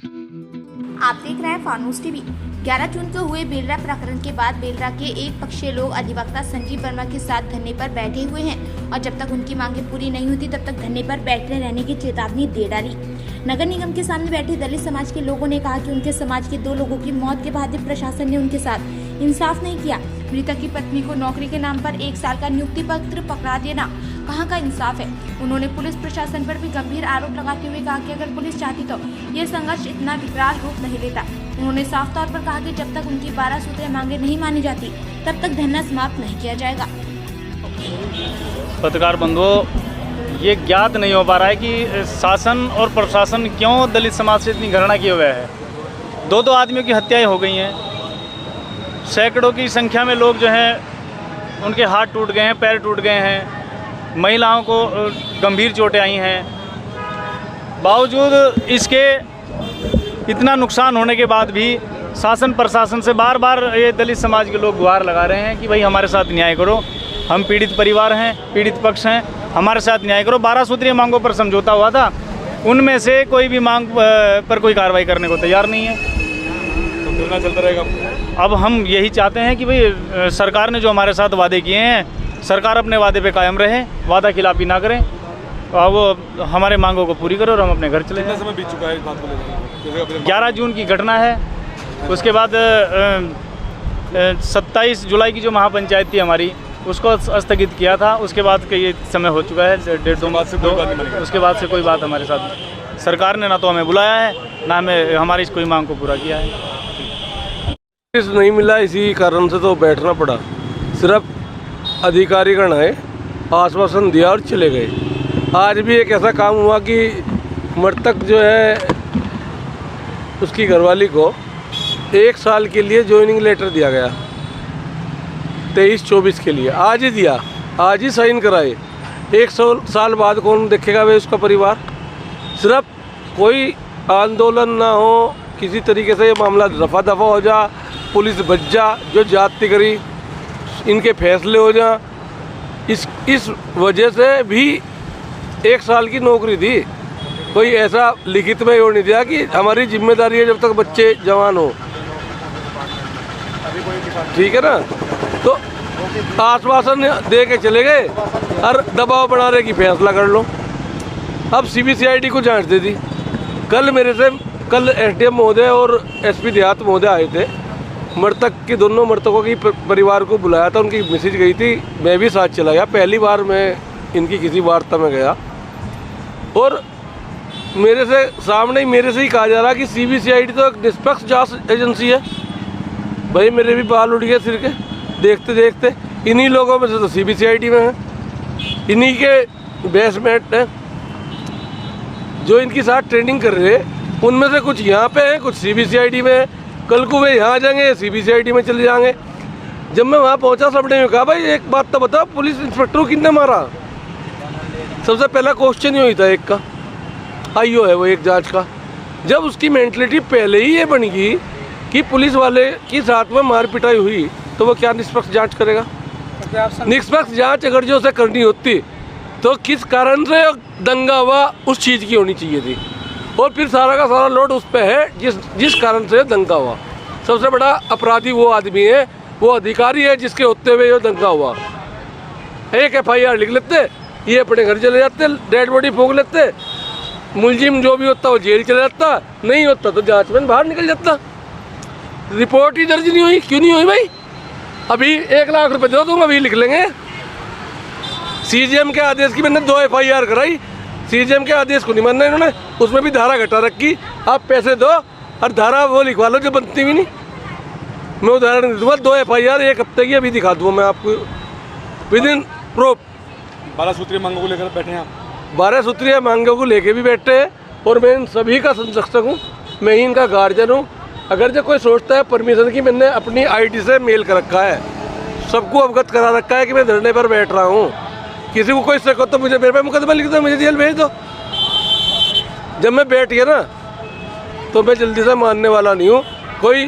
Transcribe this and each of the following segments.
आप देख रहे हैं फानूस टीवी। 11 जून को हुए बेलरा प्रकरण के बाद बेलरा के एक पक्षीय लोग अधिवक्ता संजीव वर्मा के साथ धरने पर बैठे हुए हैं और जब तक उनकी मांगे पूरी नहीं होती तब तक धरने पर बैठे रहने की चेतावनी दे डाली। नगर निगम के सामने बैठे दलित समाज के लोगों ने कहा कि उनके समाज के 2 लोगों की मौत के बाद प्रशासन ने उनके साथ इंसाफ नहीं किया। मृतक की पत्नी को नौकरी के नाम पर 1 साल का नियुक्ति पत्र पकड़ा देना कहाँ का इंसाफ है। उन्होंने पुलिस प्रशासन पर भी गंभीर आरोप लगाते हुए कहा कि अगर पुलिस चाहती तो ये संघर्ष इतना विकराल रूप नहीं लेता। उन्होंने साफ तौर पर कहा कि जब तक उनकी 12 सूत्रीय मांगे नहीं मानी जाती तब तक धरना समाप्त नहीं किया जाएगा। पत्रकार बंधुओं, ये ज्ञात नहीं हो पा रहा है कि शासन और प्रशासन क्यों दलित समाज से इतनी घृणा किए हुए है। 2 आदमियों की हत्याएं हो गई हैं, सैकड़ों की संख्या में लोग जो हैं उनके हाथ टूट गए हैं, पैर टूट गए हैं, महिलाओं को गंभीर चोटें आई हैं। बावजूद इसके इतना नुकसान होने के बाद भी शासन प्रशासन से बार बार ये दलित समाज के लोग गुहार लगा रहे हैं कि भाई हमारे साथ न्याय करो, हम पीड़ित परिवार हैं, पीड़ित पक्ष हैं, हमारे साथ न्याय करो। 12 सूत्रीय मांगों पर समझौता हुआ था, उनमें से कोई भी मांग पर कोई कार्रवाई करने को तैयार नहीं है। तो धरना चलता रहेगा। अब हम यही चाहते हैं कि भाई सरकार ने जो हमारे साथ वादे किए हैं, सरकार अपने वादे पे कायम रहे, वादा खिलाफी ना करें और वो हमारे मांगों को पूरी करो और हम अपने घर चले जाएं। कितना समय बीत चुका है इस बात को लेकर? 11 जून की घटना है, उसके बाद 27 जुलाई की जो महापंचायत थी हमारी, उसको स्थगित किया था। उसके बाद का ये समय हो चुका है 1.5-2 माह से उसके बाद से कोई बात हमारे साथ सरकार ने ना तो हमें बुलाया है ना हमें हमारी कोई मांग को पूरा किया है। नहीं मिला, इसी कारण से तो बैठना पड़ा। सिर्फ अधिकारीगण आए, आश्वासन दिया और चले गए। आज भी एक ऐसा काम हुआ कि मृतक जो है उसकी घरवाली को 1 साल के लिए ज्वाइनिंग लेटर दिया गया, 23-24 के लिए। आज ही दिया, आज ही साइन कराए। 1 साल बाद कौन देखेगा वे उसका परिवार। सिर्फ कोई आंदोलन ना हो, किसी तरीके से ये मामला रफा दफा हो जा, पुलिस बच जा, जो जाति करी इनके फैसले हो जा। इस वजह से भी 1 साल की नौकरी थी। कोई ऐसा लिखित में वो नहीं दिया कि हमारी जिम्मेदारी है जब तक बच्चे जवान हो। ठीक है ना, तो आश्वासन दे के चले गए और दबाव बना रहे कि फैसला कर लो। अब CBCID को जांच दे दी। कल SDM महोदय और SP देहात महोदय आए थे। मृतक के दोनों मृतकों की परिवार को बुलाया था, उनकी मैसेज गई थी, मैं भी साथ चला गया। पहली बार मैं इनकी किसी वार्ता में गया और मेरे से ही कहा जा रहा कि CBCID तो एक निष्पक्ष जांच एजेंसी है। भाई मेरे भी बाल उड़ गए सिर के देखते देखते। इन्हीं लोगों में से तो CBCID में है, इन्हीं के बेसमेंट है जो इनकी साथ ट्रेनिंग कर रहे हैं। उनमें से कुछ यहाँ पे हैं, कुछ CBCID में है। कल को वे यहाँ जाएंगे, CBCID में चले जाएंगे। जब मैं वहाँ पहुँचा, सबने कहा भाई एक बात तो बताओ, पुलिस इंस्पेक्टर को किसने मारा। सबसे पहला क्वेश्चन ही था एक का, IO है वो एक जांच का। जब उसकी मेंटलिटी पहले ही ये बन गई कि पुलिस वाले के साथ में मार पिटाई हुई, तो वो क्या निष्पक्ष जांच करेगा। निष्पक्ष जांच अगर जो उसे करनी होती तो किस कारण से दंगा हुआ उस चीज़ की होनी चाहिए थी, और फिर सारा का सारा लोड उस पर है जिस कारण से दंगा हुआ। सबसे बड़ा अपराधी वो आदमी है, वो अधिकारी है जिसके होते हुए ये दंगा हुआ। एक FIR लिख लेते, ये अपने घर चले जाते, डेड बॉडी फूंक लेते, मुलजिम जो भी होता वो जेल चले जाता, नहीं होता तो जांच में बाहर निकल जाता। रिपोर्ट ही दर्ज नहीं हुई, क्यों नहीं हुई भाई? अभी 1 लाख रुपए दो दूंगा, अभी लिख लेंगे। CGM के आदेश की मैंने 2 FIR कराई, CGM के आदेश को नहीं मानना इन्होंने, उसमें भी धारा घटा रखी। आप पैसे दो और धारा वो लिखवा लो जो बनती भी नहीं। मैं उदाहरण दे दूँगा, 2 FIR 1 हफ्ते की अभी दिखा दूँगा मैं आपको विदिन प्रूफ। 12 सूत्रीय मांगों को लेकर बैठे हैं आप? 12 सूत्रीय मांगों को लेके भी बैठे हैं और मैं इन सभी का संरक्षक हूँ, मैं ही इनका गार्जियन हूँ। अगर जो कोई सोचता है परमिशन की, मैंने अपनी ID से मेल कर रखा है, सबको अवगत करा रखा है कि मैं धरने पर बैठ रहा हूँ। किसी को कोई शक हो तो मुझे मेरे पे मुकदमा लिख दो, मुझे जेल भेज दो। जब मैं बैठ गया ना तो मैं जल्दी से मानने वाला नहीं हूँ। कोई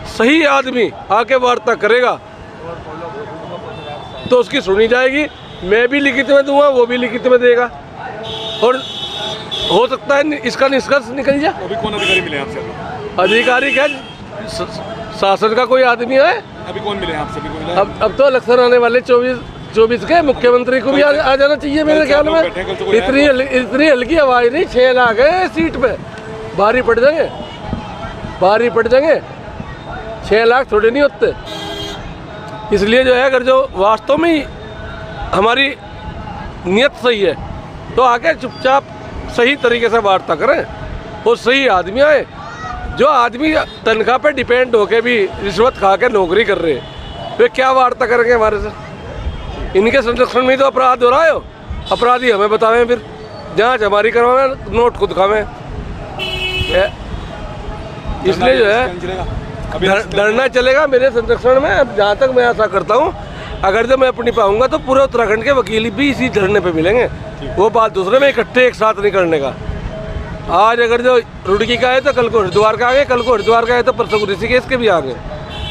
सही आदमी आके वार्ता करेगा तो उसकी सुनी जाएगी। मैं भी लिखित में दूंगा, वो भी लिखित में देगा। और हो सकता है इसका निष्कर्ष निकल जाए। अभी कौन अधिकारी मिले हैं आपसे? अधिकारी क्या शासन का कोई आदमी है? अभी कौन मिले हैं आपसे? अभी कोई मिला है? अब तो इलेक्शन आने वाले 24 के, मुख्यमंत्री को भी आ जाना चाहिए मेरे ख्याल में। इतनी हल्की आवाज नहीं, 6 लाख है सीट पे, भारी पड़ जाएंगे, भारी पड़ जाएंगे। 6 लाख थोड़े नहीं होते। इसलिए जो है, अगर जो वास्तव में ही हमारी नियत सही है तो आगे चुपचाप सही तरीके से वार्ता करें और सही आदमी आए। जो आदमी तनख्वाह पे डिपेंड होके भी रिश्वत खा के नौकरी कर रहे हैं, वे क्या वार्ता करेंगे हमारे से? इनके संरक्षण में तो अपराध हो रहा है। अपराधी हमें बतावें, फिर जांच हमारी करवाएं, नोट खुद खावें। इसलिए जो है डरना चलेगा मेरे संरक्षण में। अब जहाँ तक मैं ऐसा करता हूँ, अगर जो मैं अपनी पाऊंगा तो पूरे उत्तराखंड के वकील भी इसी धरने पे मिलेंगे। वो बात दूसरे में इकट्ठे एक साथ नहीं करने का। आज अगर जो रुड़की का है तो कल को हरिद्वार का आ गए, कल को हरिद्वार का है तो परसों को ऋषिकेश के भी आ गए।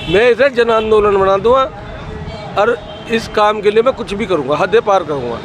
मैं इसे जन आंदोलन बना दूंगा और इस काम के लिए मैं कुछ भी करूँगा, हदें पार करूँगा।